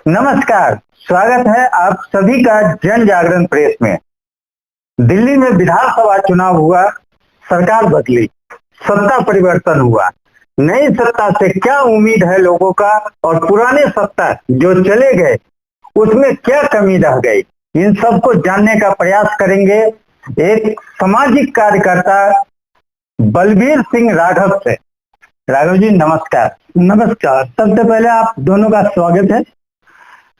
नमस्कार, स्वागत है आप सभी का जन जागरण प्रेस में। दिल्ली में विधानसभा चुनाव हुआ, सरकार बदली, सत्ता परिवर्तन हुआ। नई सत्ता से क्या उम्मीद है लोगों का और पुराने सत्ता जो चले गए उसमें क्या कमी रह गई, इन सबको जानने का प्रयास करेंगे एक सामाजिक कार्यकर्ता बलबीर सिंह राघव से। राघव जी नमस्कार। नमस्कार। सबसे पहले आप दोनों का स्वागत है।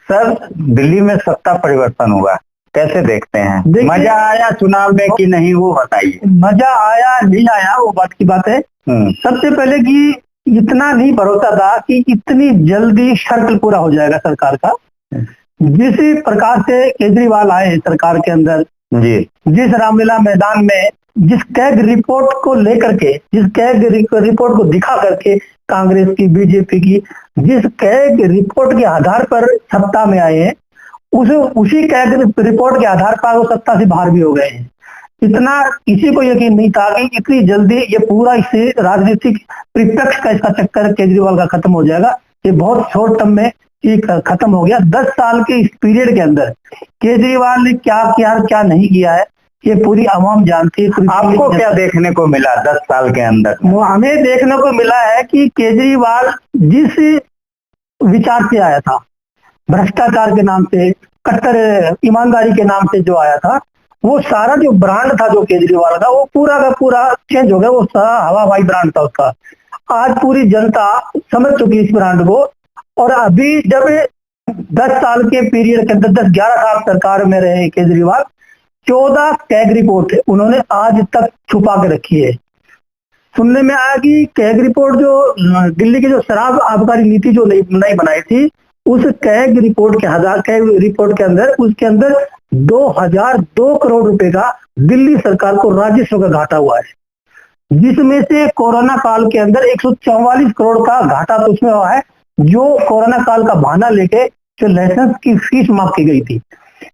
सर, दिल्ली में सत्ता परिवर्तन हुआ, कैसे देखते हैं? मजा आया चुनाव में कि नहीं, वो बताइए। मजा आया नहीं आया वो बात की बात है। सबसे पहले कि इतना नहीं भरोसा था कि इतनी जल्दी सर्कल पूरा हो जाएगा सरकार का। जिस प्रकार से केजरीवाल आए सरकार के अंदर जी, जिस रामलीला मैदान में जिस कैग रिपोर्ट को लेकर के, जिस कैग रिपोर्ट को दिखा करके कांग्रेस की, बीजेपी की, जिस कैग रिपोर्ट के आधार पर सत्ता में आए हैं, उसी कैग रिपोर्ट के आधार पर वो सत्ता से बाहर भी हो गए हैं। इतना किसी को यकीन नहीं था कि इतनी जल्दी ये पूरा इसे राजनीतिक परिप्रेक्ष्य का इसका चक्कर केजरीवाल का खत्म हो जाएगा। ये बहुत शॉर्ट टर्म में खत्म हो गया। 10 साल के इस पीरियड के अंदर केजरीवाल ने क्या किया क्या नहीं किया है ये पूरी आवाम जानती है। आपको क्या देखने को मिला 10 साल के अंदर? हमें देखने को मिला है कि केजरीवाल जिस विचार से आया था, भ्रष्टाचार के नाम से, कट्टर ईमानदारी के नाम से जो आया था, वो सारा जो ब्रांड था जो केजरीवाल का, वो पूरा का पूरा चेंज हो गया। वो सारा हवाई ब्रांड था उसका। आज पूरी जनता समझ चुकी इस ब्रांड को। और अभी जब 10 साल के पीरियड के अंदर 10-11 साल सरकार में रहे केजरीवाल, 14 कैग रिपोर्ट उन्होंने आज तक छुपा के रखी है। सुनने में आया कि कैग रिपोर्ट जो दिल्ली की जो शराब आबकारी नीति जो नई बनाई थी, उस कैग रिपोर्ट के अंदर उसके अंदर 2002 करोड़ रुपए का दिल्ली सरकार को राजस्व का घाटा हुआ है, जिसमें से कोरोना काल के अंदर 144 करोड़ का घाटा तो उसमें हुआ है, जो कोरोना काल का बहाना लेके जो लाइसेंस की फीस माफ की गई थी।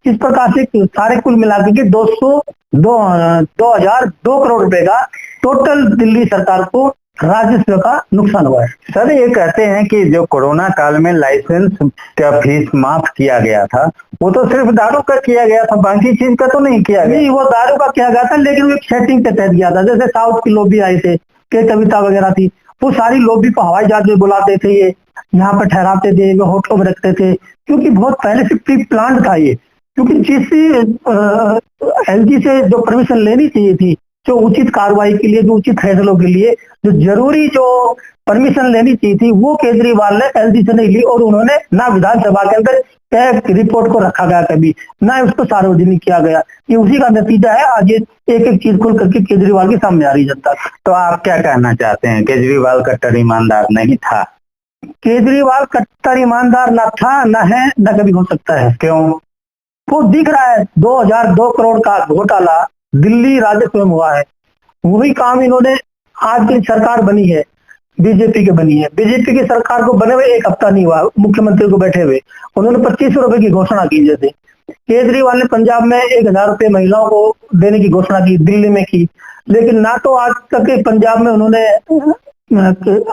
इस प्रकार से सारे कुल मिलाकर के 2002 करोड़ रुपए का टोटल दिल्ली सरकार को राजस्व का नुकसान हुआ है। सर, ये कहते हैं कि जो कोरोना काल में लाइसेंस का फीस माफ किया गया था, वो तो सिर्फ दारू का किया गया था, बाकी चीज का तो नहीं किया गया। नहीं, वो दारू का किया गया था, लेकिन वो एक सेटिंग के तहत किया था। जैसे साउथ की लॉबी आई थे, के कविता वगैरह थी, वो सारी लॉबी को हवाई जहाज में बुलाते थे, ये यहाँ पर ठहराते थे, होटलों में रखते थे, क्योंकि बहुत पहले से प्री प्लान था ये। क्योंकि जिस एलजी से जो परमिशन लेनी चाहिए थी, जो उचित कार्रवाई के लिए, जो उचित फैसलों के लिए जो जरूरी जो परमिशन लेनी चाहिए थी, वो केजरीवाल ने एलजी से नहीं ली। और उन्होंने ना विधानसभा के अंदर कैग रिपोर्ट को रखा गया कभी, ना उसको सार्वजनिक किया गया। ये उसी का नतीजा है। आज एक एक चीज खुल करके केजरीवाल के सामने आ रही जनता। तो आप क्या कहना चाहते हैं? केजरीवाल कट्टर ईमानदार नहीं था? केजरीवाल कट्टर ईमानदार न था, न है, न कभी हो सकता है। क्यों? वो दिख रहा है 2002 करोड़ का घोटाला दिल्ली राजस्व में हुआ है। वही काम इन्होंने, आज की सरकार बनी है, बीजेपी की बनी है, बीजेपी की सरकार को बने हुए 1 हफ्ता नहीं हुआ, मुख्यमंत्री को बैठे हुए उन्होंने 2500 रुपए की घोषणा की। जैसे केजरीवाल ने पंजाब में 1000 रुपए महिलाओं को देने की घोषणा की, दिल्ली में की, लेकिन ना तो आज तक पंजाब में उन्होंने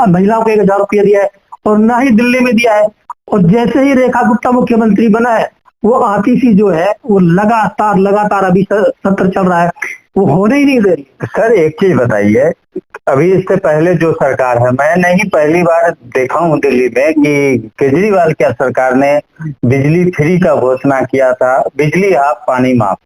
महिलाओं को 1000 रुपया दिया है और ना ही दिल्ली में दिया है। और जैसे ही रेखा गुप्ता मुख्यमंत्री बना है, वो आतिशी जो है वो लगातार अभी सत्र चल रहा है, वो होने ही नहीं दे रही। सर, एक चीज बताइए, अभी इससे पहले जो सरकार है, मैं नहीं पहली बार देखा हूँ दिल्ली में कि केजरीवाल क्या सरकार ने बिजली फ्री का घोषणा किया था, बिजली हाफ पानी माफ।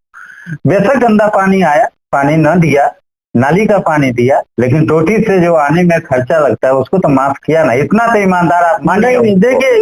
बेशक गंदा पानी आया, पानी न दिया, नाली का पानी दिया, लेकिन टोटी से जो आने में खर्चा लगता है उसको तो माफ किया ना। इतना तो ईमानदार आप मानिए। देखिए,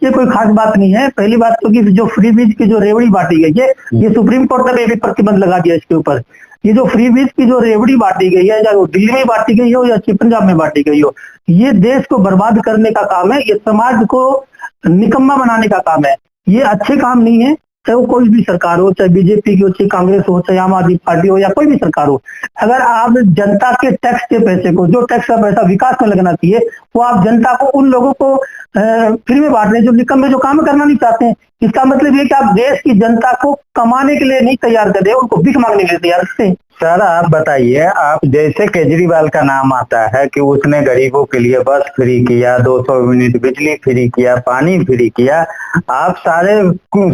ये कोई खास बात नहीं है। पहली बात तो कि जो फ्री बीज की जो रेवड़ी बांटी गई है, ये सुप्रीम कोर्ट ने भी प्रतिबंध लगा दिया इसके ऊपर। ये जो फ्री बीज की जो रेवड़ी बांटी गई है, चाहे वो दिल्ली में बांटी गई हो या पंजाब में बांटी गई हो, ये देश को बर्बाद करने का काम है, ये समाज को निकम्मा बनाने का काम है। ये अच्छे काम नहीं है, चाहे वो कोई भी सरकार हो, चाहे बीजेपी की हो, चाहे कांग्रेस हो, चाहे आम आदमी पार्टी हो, या कोई भी सरकार हो। अगर आप जनता के टैक्स के पैसे को, जो टैक्स का पैसा विकास में लगना चाहिए, वो आप जनता को, उन लोगों को फ्री में बांट रहे हैं जो निकम्मे, जो काम करना नहीं चाहते हैं। इसका मतलब ये कि आप देश की जनता को कमाने के लिए नहीं तैयार कर रहे, उनको भीख मांगने के लिए तैयार करते हैं। सर आप बताइए, आप जैसे केजरीवाल का नाम आता है कि उसने गरीबों के लिए बस फ्री किया, 200 यूनिट बिजली फ्री किया, पानी फ्री किया, आप सारे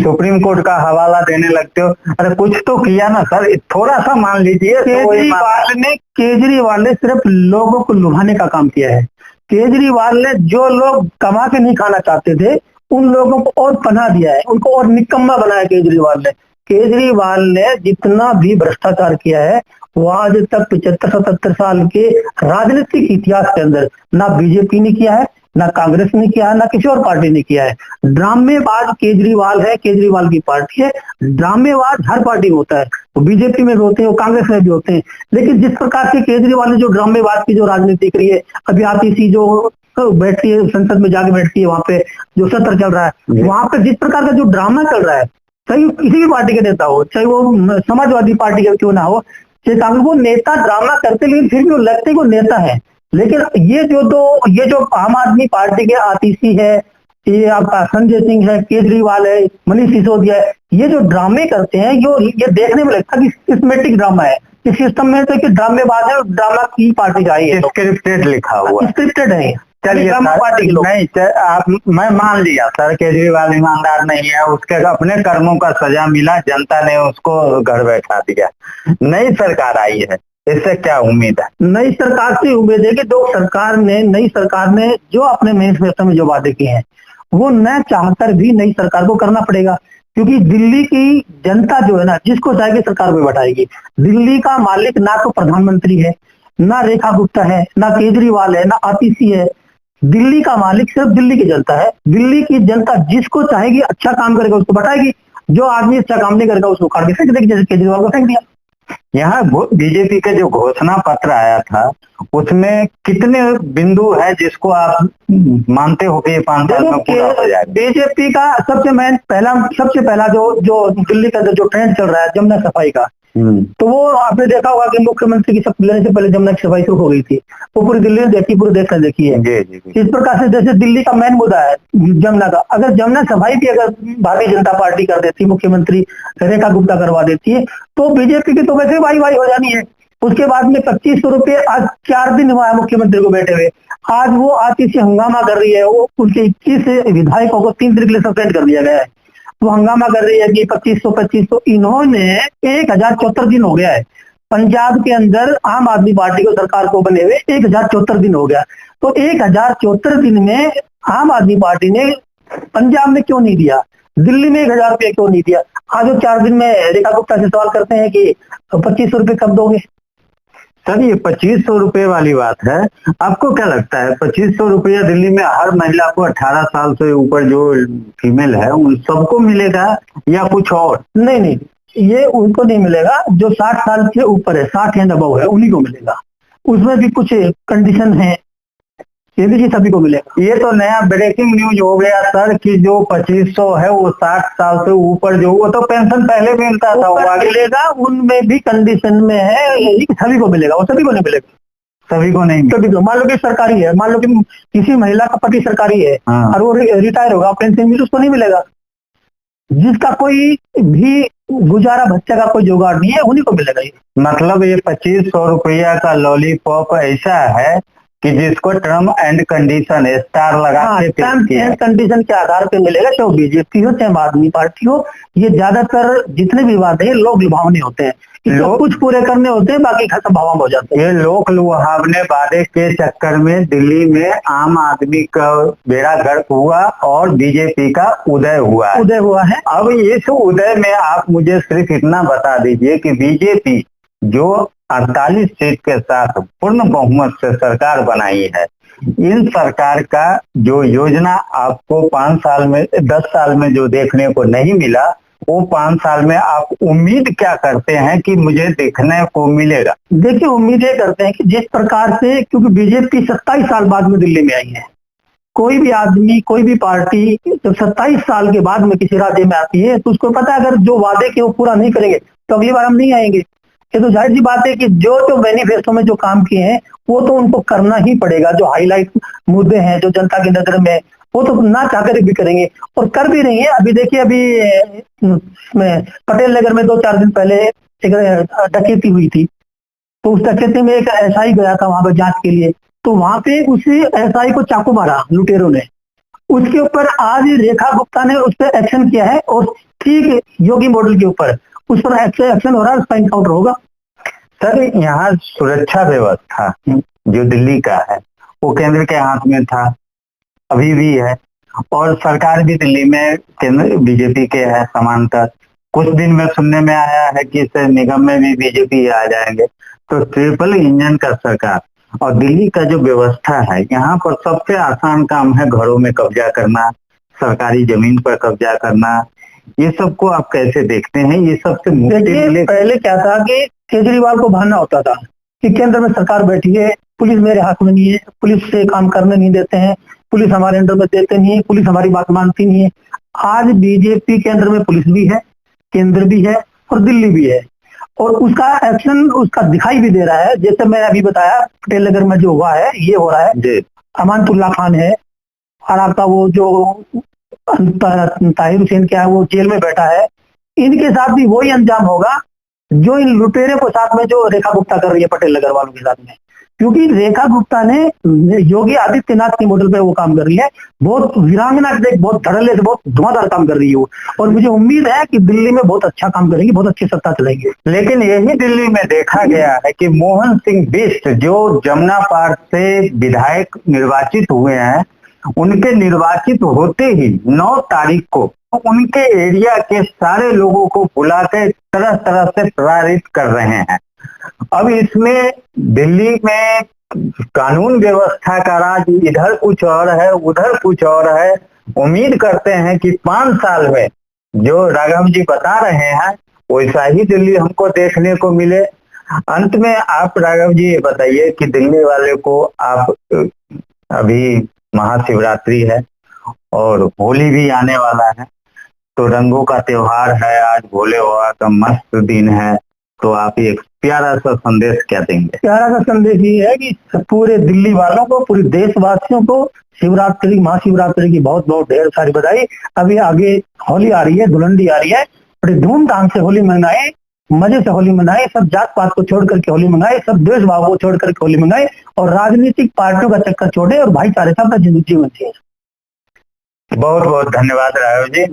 सुप्रीम कोर्ट का हवाला देने लगते हो। अरे कुछ तो किया ना सर, थोड़ा सा मान लीजिए। केजरीवाल ने सिर्फ लोगों को लुभाने का काम किया है। केजरीवाल ने जो लोग कमा के नहीं खाना चाहते थे उन लोगों को और पनाह दिया है, उनको और निकम्मा बनाया केजरीवाल ने। केजरीवाल ने जितना भी भ्रष्टाचार किया है वो आज तक 75-77 साल के राजनीतिक इतिहास के अंदर ना बीजेपी ने किया है, ना कांग्रेस ने किया है, ना किसी और पार्टी ने किया है। ड्रामेबाज केजरीवाल है, केजरीवाल की पार्टी है। ड्रामेबाज हर पार्टी में होता है, वो बीजेपी में भी होते हैं, वो कांग्रेस में भी होते हैं। लेकिन जिस प्रकार से केजरीवाल ने जो ड्रामेबाज की जो राजनीति करी है, अभी आती सी जो बैठती है संसद में जाके बैठती है, वहां पे जो सत्र चल रहा है, वहां पे जिस प्रकार का जो ड्रामा चल रहा है, चाहे किसी भी पार्टी के नेता हो, चाहे वो समाजवादी पार्टी का क्यों ना हो, चाहे कांग्रेस, वो नेता ड्रामा करते लेकिन फिर भी वो लगते वो नेता है। लेकिन ये जो आम आदमी पार्टी के आतिशी है, ये आपका संजय सिंह है, केजरीवाल है, मनीष सिसोदिया है, ये जो ड्रामे करते हैं ये देखने में लगता है कि सिस्टमेटिक ड्रामा है। इस सिस्टम में तो ड्रामेबाज है, ड्रामा की पार्टी का है, स्क्रिप्टेड लिखा हुआ, स्क्रिप्टेड है। चलिए नहीं, आप मैं मान लिया सर केजरीवाल ईमानदार नहीं है, उसके अपने कर्मों का सजा मिला, जनता ने उसको घर बैठा दिया। नई सरकार आई है, इससे क्या उम्मीद है? नई सरकार से उम्मीद है कि नई सरकार ने जो अपने मैनिफेस्टो में जो वादे किए हैं वो न चाहकर भी नई सरकार को करना पड़ेगा, क्योंकि दिल्ली की जनता जो है ना, जिसको चाहेगी सरकार में बैठाएगी। दिल्ली का मालिक ना तो प्रधानमंत्री है, ना रेखा गुप्ता है, ना केजरीवाल है, ना आतिशी है। दिल्ली का मालिक सिर्फ दिल्ली की जनता है। दिल्ली की जनता जिसको चाहेगी अच्छा काम करेगा उसको बैठाएगी, जो आदमी अच्छा काम नहीं करेगा उसको काट के फेंक देगी, जैसे केजरीवाल को फेंक दिया। यहाँ बीजेपी का जो घोषणा पत्र आया था उसमें कितने बिंदु है जिसको आप मानते हो कि 5 साल में पूरा हो जाएगा? बीजेपी का सबसे पहला जो दिल्ली का जो ट्रेंड चल रहा है जमुना सफाई का, तो वो आपने देखा होगा कि मुख्यमंत्री की शपथ लेने से पहले जमुना की सफाई शुरू हो गई थी। वो पूरी दिल्ली ने देखी, पूरे देश ने देखी है। इस प्रकार से जैसे दिल्ली का मेन मुद्दा है जमुना का, अगर जमुना सफाई भी अगर भारतीय जनता पार्टी कर देती, मुख्यमंत्री रेखा गुप्ता करवा देती है, तो बीजेपी की तो वैसे वाई हो जानी है। उसके बाद में 2500 रुपये, आज 4 दिन हुआ है मुख्यमंत्री को बैठे हुए, आज वो आतिशी हंगामा कर रही है। वो उनके 21 विधायकों को 3 दिन के लिए सस्पेंड कर दिया गया है। वो हंगामा कर रही है कि 2500 इन्होंने 1074 दिन हो गया है पंजाब के अंदर आम आदमी पार्टी को सरकार को बने हुए 1074 दिन हो गया। तो 1074 दिन में आम आदमी पार्टी ने पंजाब में क्यों नहीं दिया, दिल्ली में 1000 रुपये क्यों नहीं दिया? आज वो 4 दिन में रेखा गुप्ता से सवाल करते हैं कि 2500 रुपये कब दोगे? सर ये 2500 रुपये वाली बात है, आपको क्या लगता है 2500 रुपया दिल्ली में हर महिला को 18 साल से ऊपर जो फीमेल है उन सबको मिलेगा या कुछ और? नहीं, ये उनको नहीं मिलेगा, जो 60 साल से ऊपर है, 60 एंड अबव है, उन्हीं को मिलेगा। उसमें भी कुछ कंडीशन है, ये भी सभी को मिलेगा। ये तो नया ब्रेकिंग न्यूज हो गया सर कि जो 2500 है वो 60 साल से ऊपर जो, वो तो पेंशन पहले मिलता था, वो मिलेगा। उनमें भी कंडीशन में है, सभी को मिलेगा, वो सभी को नहीं मिलेगा, सभी को नहीं। सभी को। मान लो कि सरकारी है, मान लो कि किसी महिला का पति सरकारी है और वो रिटायर होगा, पेंशन मिल उसको नहीं मिलेगा। जिसका कोई भी गुजारा भत्ते का कोई जुगाड़ नहीं है उन्हीं को मिलेगा। ये मतलब ये 2500 रुपया का लॉलीपॉप ऐसा है कि जिसको टर्म एंड कंडीशन स्टार लगा के टर्म एंड कंडीशन के आधार पे मिलेगा, चाहे बीजेपी हो चाहे आम आदमी पार्टी हो। ये ज्यादातर जितने भी वादे हैं लोग लुभावने होते हैं, लोग कुछ पूरे करने होते हैं, बाकी खत्म हवा में हो जाते हैं। ये लोग लुभावने वादे के चक्कर में दिल्ली में आम आदमी का बेड़ा गर्क हुआ और बीजेपी का उदय हुआ है। अब इस उदय में आप मुझे सिर्फ इतना बता दीजिए कि बीजेपी जो 48 सीट के साथ पूर्ण बहुमत से सरकार बनाई है, इन सरकार का जो योजना आपको 5 साल में 10 साल में जो देखने को नहीं मिला, वो 5 साल में आप उम्मीद क्या करते हैं कि मुझे देखने को मिलेगा? देखिए, उम्मीद ये करते हैं कि जिस प्रकार से, क्योंकि बीजेपी 27 साल बाद में दिल्ली में आई है, कोई भी आदमी कोई भी पार्टी जब 27 साल के बाद में किसी राज्य में आती है तो उसको पता है अगर जो वादे के वो पूरा नहीं करेंगे तो अगली बार हम नहीं आएंगे। ये तो जाहिर सी बात है कि जो मैनिफेस्टो में जो काम किए हैं वो तो उनको करना ही पड़ेगा। जो हाईलाइट मुद्दे हैं, जो जनता की नजर में वो तो ना चाहकर भी करेंगे और कर भी रही है। अभी देखिए, अभी में पटेल नगर में 2-4 दिन पहले एक डकैती हुई थी, तो उस डकैती में एक एसआई गया था वहां पर जांच के लिए, तो वहां पे उसी एसआई को चाकू मारा लुटेरों ने। उसके ऊपर आज रेखा गुप्ता ने उस पर एक्शन किया है और ठीक योगी मॉडल के ऊपर उस पर एक्शन हो रहा है, उसका इनकाउंटर होगा। सर, यहाँ सुरक्षा व्यवस्था जो दिल्ली का है वो केंद्र के हाथ में था, अभी भी है, और सरकार भी दिल्ली में केंद्र बीजेपी के है समांतर। कुछ दिन में सुनने में आया है कि इस निगम में भी बीजेपी आ जाएंगे। तो ट्रिपल इंजन का सरकार और दिल्ली का जो व्यवस्था है, यहाँ पर सबसे आसान काम है घरों में कब्जा करना, सरकारी जमीन पर कब्जा करना। ये सबको आप कैसे देखते हैं? ये सबसे देखिए, पहले क्या था कि केजरीवाल को बहाना होता था कि केंद्र में सरकार बैठी है, पुलिस मेरे हाथ में नहीं है, पुलिस से काम करने नहीं देते हैं, पुलिस हमारे अंडर में देते नहीं है, पुलिस हमारी बात मानती नहीं है। आज बीजेपी केंद्र में पुलिस भी है, केंद्र भी है और दिल्ली भी है, और उसका एक्शन उसका दिखाई भी दे रहा है। जैसे मैंने अभी बताया, पटेल नगर में जो हुआ है, ये हो रहा है। अमानतुल्लाह खान है और आपका वो जो ताहिर हुसैन क्या है, वो जेल में बैठा है। इनके साथ भी वही अंजाम होगा जो इन लुटेरे को साथ में जो रेखा गुप्ता कर रही है पटेल नगर वालों के साथ में, क्योंकि रेखा गुप्ता ने योगी आदित्यनाथ के मॉडल पे वो काम कर रही है। बहुत वीरांगना से, बहुत धड़ल्ले से, बहुत धुआंधार काम कर रही है वो, और मुझे उम्मीद है कि दिल्ली में बहुत अच्छा काम करेंगी, बहुत अच्छी सत्ता चलाएंगे। लेकिन यही दिल्ली में देखा गया है कि मोहन सिंह बिष्ट जो जमुना पार से विधायक निर्वाचित हुए हैं, उनके निर्वाचित होते ही 9 तारीख को उनके एरिया के सारे लोगों को बुलाकर तरह तरह से प्रेरित कर रहे हैं। अब इसमें दिल्ली में कानून व्यवस्था का राज इधर कुछ और है, उधर कुछ और है। उम्मीद करते हैं कि 5 साल में जो राघव जी बता रहे हैं वैसा ही दिल्ली हमको देखने को मिले। अंत में आप राघव जी ये बताइए कि दिल्ली वाले को आप, अभी महाशिवरात्रि है और होली भी आने वाला है, तो रंगों का त्योहार है, आज भोले बाबा का मस्त दिन है, तो आप एक प्यारा सा संदेश क्या देंगे? प्यारा सा संदेश ये है कि पूरे दिल्ली वालों को, पूरे देशवासियों को शिवरात्रि, महाशिवरात्रि की बहुत बहुत ढेर सारी बधाई। अभी आगे होली आ रही है, धुलंडी आ रही है, बड़े धूमधाम से होली मनाए, मजे से होली मनाए, सब जात पात को छोड़ करके होली मनाए, सब देश भाव को छोड़ करके होली मनाए, और राजनीतिक पार्टियों का चक्कर छोड़े और भाईचारे का जीवन जिए। बहुत बहुत धन्यवाद राघव जी।